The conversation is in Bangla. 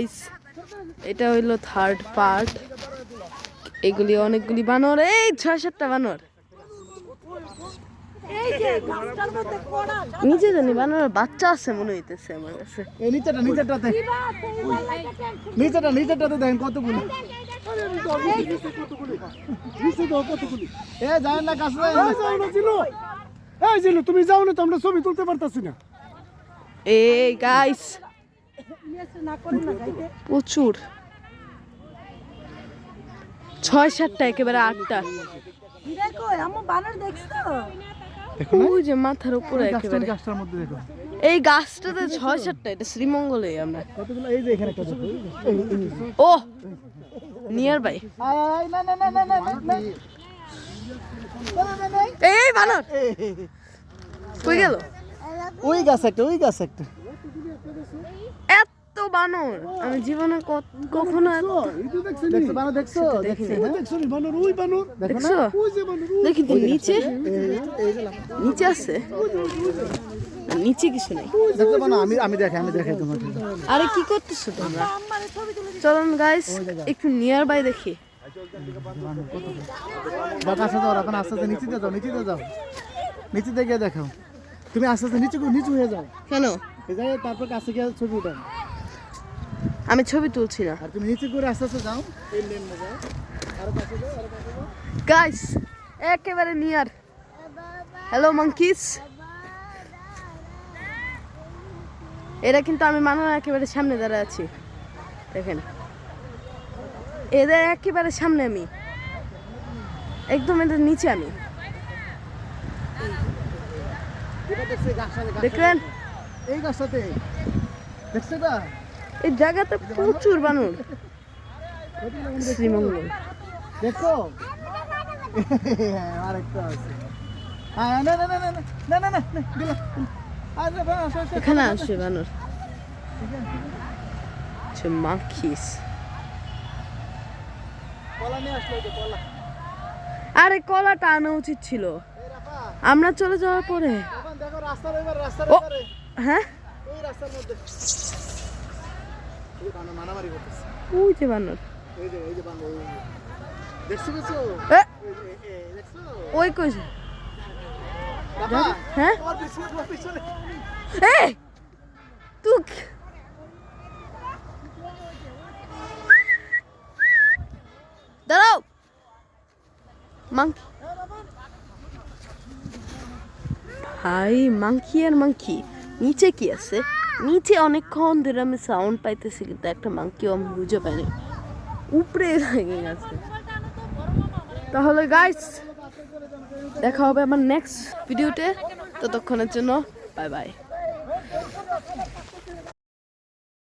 গাইস, এটা হইলো থার্ড পার্ট। এগুলি অনেকগুলি বানর, এই 6-7টা বানর। নিচে জানি বানরের বাচ্চা আছে মনে হইতেছে আমার কাছে। এই নিচেটাতে দেখেন কতগুলো। এ যায় না কাছে যাও না তুমি যাও না তো আমরা ছবি তুলতে পারতাছি না। এই গাইস প্রচুর 6-7টা একেবারে 8টা। ওই যে মাথার উপরে একেবারে গাছটার মধ্যে দেখো এই গাছটাতে 6-7টা। এটা শ্রীমঙ্গলে আমরা কতগুলো। এই যে এখানে একটা ও নিয়ার বাই। এই বানর কই গেল? ওই গাছ একটা এত বানর আমি জীবনে কখনো দেখছো বানর দেখছো বানর ওই বানর দেখছো? দেখি তো নিচে আছে, নিচে কিছু নেই। দেখছো বানর? আমি দেখাই তোমাকে। আরে কি করতেছো তোমরা? চলুন গাইস একটু নিয়ার বাই দেখি। কাছে যাও, এখন আস্তে আস্তে নিচে যাও নিচে গিয়ে দেখাও। তুমি আস্তে আস্তে নিচু হয়ে যাও। কেন? তারপর কাছে গিয়ে ছবি উঠাও। আমি ছবি তুলছি না। আর তুমি নিচে করে আস্তে আস্তে যাও। এই লেনে যাও, আরো কাছে যাও। গাইস একেবারে নিয়ার। Hello monkeys. এরা কিন্তু আমি মানার একেবারে সামনে দাঁড়ায় আছি, দেখেন এদের একেবারে সামনে আমি, একদম এদের নিচে আমি। দেখলেন এই গাছটাতে দেখছো না? এই জায়গাতে প্রচুর বানর। শ্রীমঙ্গল দেখো আরেকটা আছে। না এখানে আসবে বানর। মাখিস কলা নিয়ে আসলো, কলা। আরে কলাটা আনা উচিত ছিল আমরা চলে যাওয়ার পরে। দেখো রাস্তার ও হ্যাঁ ওই রাস্তার মধ্যে ওই বানর মারামারি করতেছে। ওই যে বানর, এই যে বানর দেখছো? দেখছো ওই কইছে। বাবা হ্যাঁ তোমার পিছনে এই তুই দাঁড়াও। মাংকি ভাই, মাংকি আর মাংকি নিচে কি আছে? নিচে অনেকক্ষণ ধরে আমি সাউন্ড পাইতেছি কিন্তু একটা মাংকিও আমি বুঝে পাইনি। উপরে লেগে গেছে। তাহলে গাইস দেখা হবে আমার নেক্সট ভিডিওতে। ততক্ষণের জন্য বাই বাই।